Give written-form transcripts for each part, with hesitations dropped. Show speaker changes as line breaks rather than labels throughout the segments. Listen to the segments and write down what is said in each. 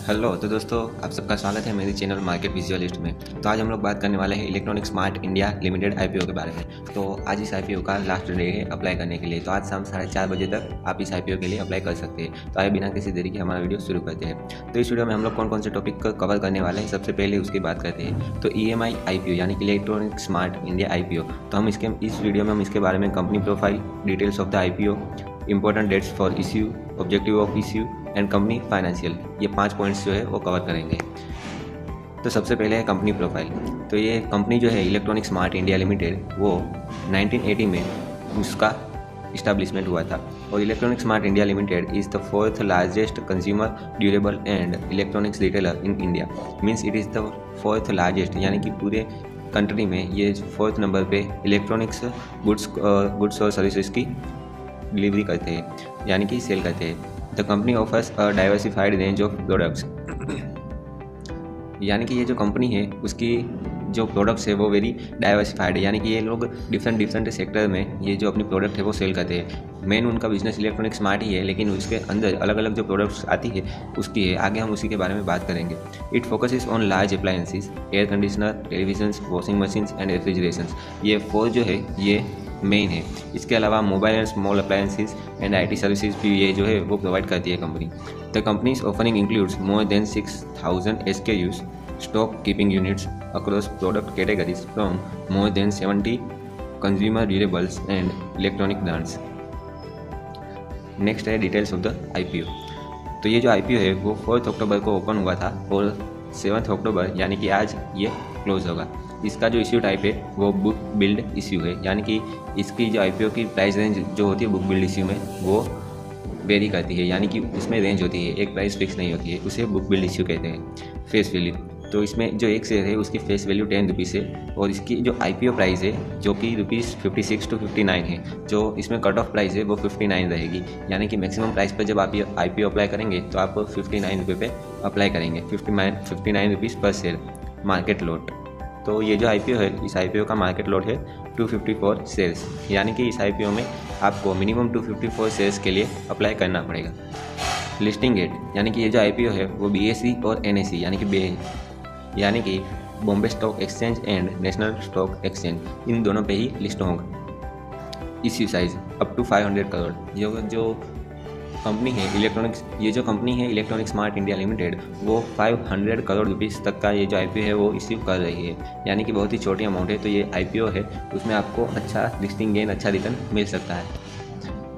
Hello तो दोस्तों, आप सबका स्वागत है मेरे चैनल मार्केट विजुअलिस्ट में। तो आज हम लोग बात करने वाले हैं electronic smart India limited IPO के बारे में। तो आज इस आईपीओ का लास्ट डे है अप्लाई करने के लिए। तो आज शाम 4:30 बजे तक आप इस आईपीओ के लिए अप्लाई कर सकते हैं। तो आइए बिना किसी देरी के हमारा वीडियो शुरू करते हैं। तो इस वीडियो में हम लोग कौन कौन से टॉपिक कवर करने वाले हैं, सबसे पहले उसकी बात करते हैं। तो EMI आईपीओ यानी कि इलेक्ट्रॉनिक स्मार्ट इंडिया आईपीओ। तो हम इस वीडियो में हम इसके बारे में company profile, details of the IPO, important dates for issue, objective of issue and company financial, ये 5 पॉइंट्स जो है वो कवर करेंगे। तो सबसे पहले है कंपनी प्रोफाइल। तो ये कंपनी जो है इलेक्ट्रॉनिक स्मार्ट इंडिया लिमिटेड, वो 1980 में उसका इस्टेब्लिशमेंट हुआ था। और electronic smart India limited is the 4th largest consumer durable and electronics retailer in India. Means it is the 4th largest, यानी कि पूरे कंट्री में ये 4th नंबर पे इलेक्ट्रॉनिक्स गुड्स और सर्विसेज की डिलीवरी करते हैं, यानी कि सेल करते हैं। The company offers a diversified range of products, यानी कि ये जो कंपनी है उसकी जो प्रोडक्ट्स है वो वेरी डाइवर्सिफाइड है, यानी कि ये लोग डिफरेंट सेक्टर में ये जो अपनी प्रोडक्ट है वो सेल करते हैं। मेन उनका बिजनेस इलेक्ट्रॉनिक स्मार्ट ही है, लेकिन उसके अंदर अलग अलग जो प्रोडक्ट्स आती है उसकी है। आगे हम उसी के बारे में बात करेंगे। It focuses on large appliances, air conditioner, televisions, washing machines and refrigerations. ये 4 जो है ये मेन है। इसके अलावा mobile and small appliances and IT services भी ये जो है वो प्रोवाइड करती है company. The company's offering includes more than 6000 SKUs, stock keeping units across product categories from more than 70 consumer durables and electronic brands. Next है details of the IPO। तो ये जो IPO है वो 4 अक्टूबर को ओपन हुआ था और 7 अक्टूबर यानी कि आज ये क्लोज होगा। इसका जो इश्यू टाइप है वो बुक बिल्ड इश्यू है, यानी कि इसकी जो IPO की प्राइस रेंज जो होती है बुक बिल्ड इश्यू में वो वेरी करती है, यानी कि उसमें रेंज होती है, एक प्राइस फिक्स नहीं होती है। उसे बुक बिल्ड इश्यू कहते हैं। फेस वैल्यू, तो इसमें जो एक शेयर है उसकी फेस वैल्यू 10 रुपीज़ है और इसकी जो IPO प्राइस है जो कि ₹56 to 59 है, जो इसमें कट ऑफ प्राइस है वो 59 रहेगी, यानी कि मैक्सिमम प्राइस पर जब आप ये IPO अप्लाई करेंगे तो आप 59 रुपये पे अप्लाई करेंगे। 59 रुपीज़ पर शेयर मार्केट लॉट। तो ये जो IPO है इस IPO का मार्केट लॉट है 254 शेयर्स, यानी कि इस IPO में आपको मिनिमम 254 शेयर्स के लिए अप्लाई करना पड़ेगा। लिस्टिंग डेट, यानी कि ये जो IPO है वो BSE और NSE यानी कि Bombay stock exchange and national stock exchange, इन दोनों पे ही लिस्ट होगा। Issue size up to 500 crore. जो कंपनी है इलेक्ट्रॉनिक स्मार्ट इंडिया लिमिटेड, वो 500 करोड़ रुपीज़ तक का ये जो IPO है वो इश्यू कर रही है, यानी कि बहुत ही छोटी अमाउंट है। तो ये IPO है उसमें आपको अच्छा लिस्टिंग गेन, अच्छा रिटर्न मिल सकता है।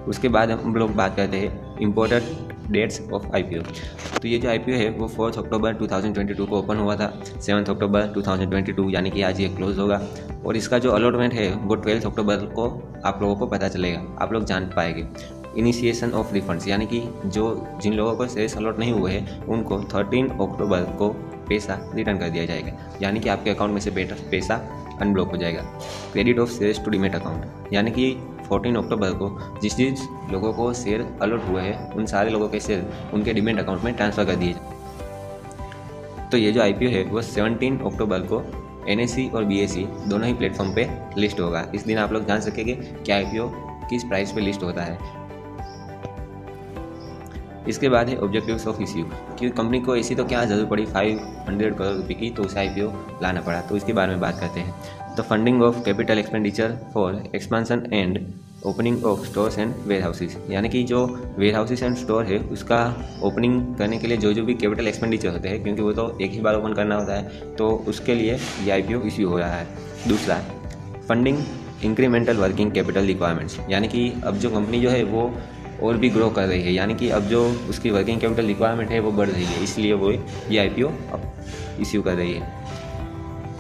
उसके बाद हम लोग बात करते हैं इम्पोर्टेंट डेट्स ऑफ IPO। तो ये जो IPO है वो 4 अक्टूबर 2022 को ओपन हुआ था। 7 अक्टूबर 2022 यानी कि आज ये क्लोज होगा। और इसका जो अलॉटमेंट है वो 12 अक्टूबर को आप लोगों को पता चलेगा, आप लोग जान पाएंगे। इनिशिएशन ऑफ रिफंड्स, यानी कि जिन लोगों को शेयर्स अलॉट नहीं हुए हैं उनको 13 अक्टूबर को पैसा रिटर्न कर दिया जाएगा, यानी कि आपके अकाउंट में से पैसा अनब्लॉक हो जाएगा। Credit of shares to demat account, यानी कि 14 अक्टूबर को जिस लोगों को शेयर अलॉट हुए हैं उन सारे लोगों के शेयर उनके डीमैट अकाउंट में ट्रांसफ़र कर दिए जाए। तो ये जो IPO है वो 17 अक्टूबर को NSE और BSE दोनों ही प्लेटफॉर्म पे लिस्ट होगा। इस दिन आप लोग जान सकेंगे कि IPO किस प्राइस पे लिस्ट होता है। इसके बाद है ऑब्जेक्टिव्स ऑफ इश्यू, क्योंकि कंपनी को ऐसी तो क्या ज़रूरत पड़ी 500 करोड़ रुपये की, तो उसे IPO लाना पड़ा। तो इसके बारे में बात करते हैं। The funding of capital expenditure for expansion and opening of stores and warehouses, यानी कि जो वेयर हाउसेज एंड स्टोर है उसका ओपनिंग करने के लिए जो भी कैपिटल एक्सपेंडिचर होते हैं, क्योंकि वो तो एक ही बार ओपन करना होता है, तो उसके लिए ये IPO इश्यू हो रहा है। दूसरा funding incremental working capital requirements, यानी कि अब जो कंपनी जो है वो और भी ग्रो कर रही है, यानी कि अब जो उसकी वर्किंग कैपिटल रिक्वायरमेंट है वो बढ़ रही है, इसलिए वो ये IPO इश्यू कर रही है।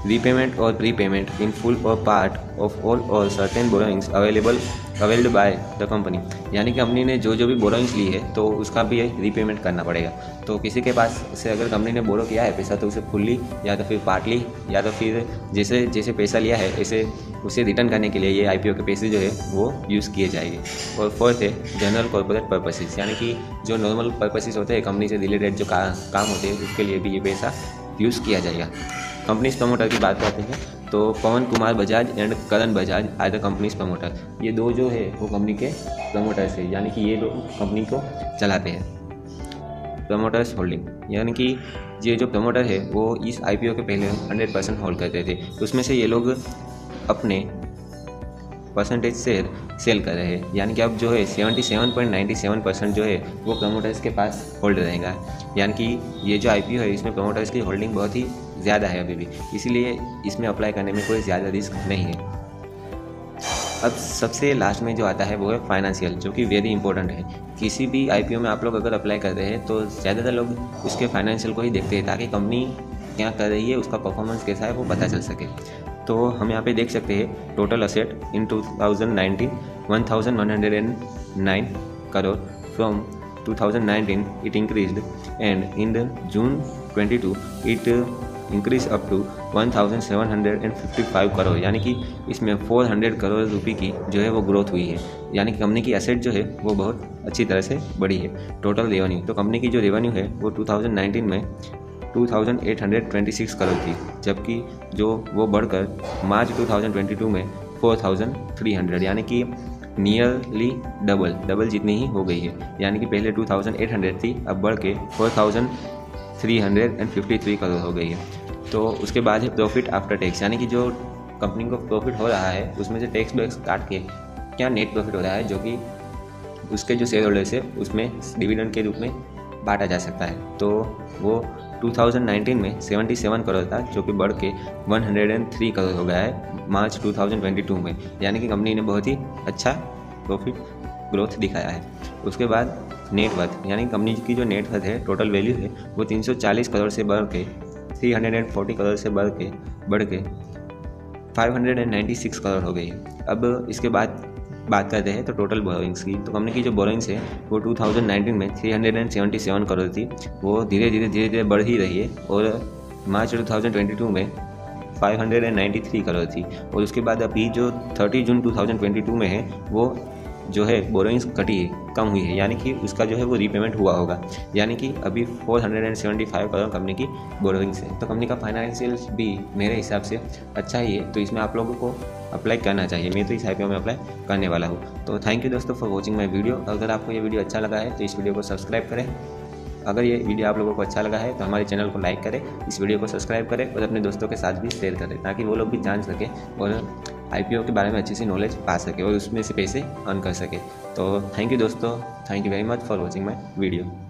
रीपेमेंट और प्रीपेमेंट इन फुल और पार्ट ऑफ ऑल और certain borrowings availed by the company, यानी कि कंपनी ने जो भी बोरोइंग्स ली है तो उसका भी रीपेमेंट करना पड़ेगा। तो किसी के पास से अगर कंपनी ने बोरो किया है पैसा तो उसे फुल्ली या तो फिर पार्टली या तो फिर जैसे पैसा लिया है ऐसे उसे रिटर्न करने के लिए ये IPO के पैसे जो है वो यूज़ किए जाएंगे। और फोर्थ है जनरल कॉर्पोरेट पर्पसेस, यानी कि जो नॉर्मल पर्पसेस होते हैं कंपनी से रिलेटेड जो काम होते हैं उसके लिए भी ये पैसा यूज़ किया जाएगा। कंपनीज प्रमोटर की बात करते हैं तो Pawan Kumar Bajaj and Karan Bajaj are the company's promoter, ये दो जो है वो कंपनी के प्रमोटर्स है, यानी कि ये लोग कंपनी को चलाते हैं। प्रमोटर्स होल्डिंग, यानी कि ये जो प्रमोटर है वो इस IPO के पहले 100% होल्ड करते थे, उसमें से ये लोग अपने परसेंटेज शेयर सेल कर रहे हैं, यानी कि अब जो है 77.97% जो है वो प्रमोटर्स के पास होल्ड रहेगा। यानी कि ये जो IPO है इसमें प्रमोटर्स की होल्डिंग बहुत ही ज़्यादा है अभी भी, इसीलिए इसमें अप्लाई करने में कोई ज़्यादा रिस्क नहीं है। अब सबसे लास्ट में जो आता है वो है फाइनेंशियल, जो कि वेरी इंपॉर्टेंट है। किसी भी IPO में आप लोग अगर अप्लाई करते हैं तो ज़्यादातर लोग उसके फाइनेंशियल को ही देखते हैं, ताकि कंपनी क्या कर रही है, उसका परफॉर्मेंस कैसा है वो पता चल सके। तो हम यहाँ पे देख सकते हैं total asset in 2019 1109 crore, from 2019 it increased and in the June 22 it increase up to 1755 crore, यानी कि इसमें 400 करोड़ रुपए की जो है वो ग्रोथ हुई है। यानी कि कंपनी की एसेट जो है वो बहुत अच्छी तरह से बढ़ी है। टोटल रेवेन्यू, तो कंपनी की जो रेवेन्यू है वो 2019 में 2826 करोड़ थी, जबकि जो वो बढ़कर मार्च 2022 में 4300, यानी कि नियरली डबल जितनी ही हो गई है। यानी कि पहले 2800 थी, अब बढ़ के 4353 करोड़ हो गई है। तो उसके बाद है प्रॉफिट आफ्टर टैक्स, यानी कि जो कंपनी को प्रॉफिट हो रहा है उसमें से टैक्स वैक्स काट के क्या नेट प्रॉफिट हो रहा है, जो कि उसके जो शेयर होल्डर्स है उसमें डिविडेंड के रूप में बांटा जा सकता है। तो वो 2019 में 77 करोड़ था, जो कि बढ़ के 103 करोड़ हो गया है मार्च 2022 में, यानी कि कंपनी ने बहुत ही अच्छा प्रॉफिट ग्रोथ दिखाया है। उसके बाद नेटवर्थ, यानी कंपनी की जो नेटवर्थ है, टोटल वैल्यू है वो 340 करोड़ से बढ़ के 340 करोड़ से बढ़ के 596 करोड़ हो गई है। अब इसके बाद बात करते हैं तो टोटल बोरोइंग्स की, तो कंपनी की जो बोरोइंग्स है वो 2019 में 377 करोड़ थी, वो धीरे धीरे बढ़ ही रही है और मार्च 2022 में 593 करोड़ थी। और उसके बाद अभी जो 30 जून 2022 में है वो जो है बोरोइंग्स घटी है, कम हुई है, यानी कि उसका जो है वो रीपेमेंट हुआ होगा, यानी कि अभी 475 करोड़ कंपनी की बोरोइंग्स है। तो कंपनी का फाइनेंशियल भी मेरे हिसाब से अच्छा ही है, तो इसमें आप लोगों को अप्लाई करना चाहिए। मैं तो इस IPO में अप्लाई करने वाला हूँ। तो थैंक यू दोस्तों फॉर वॉचिंग माई वीडियो। अगर आपको ये वीडियो अच्छा लगा है तो इस वीडियो को सब्सक्राइब करें। अगर ये वीडियो आप लोगों को अच्छा लगा है तो हमारे चैनल को लाइक करें, इस वीडियो को सब्सक्राइब करें और अपने दोस्तों के साथ भी शेयर करें, ताकि वो लोग भी जान सकें और IPO के बारे में अच्छी सी नॉलेज पा सके और उसमें से पैसे अर्न कर सके। तो थैंक यू दोस्तों, thank you very much for watching my video.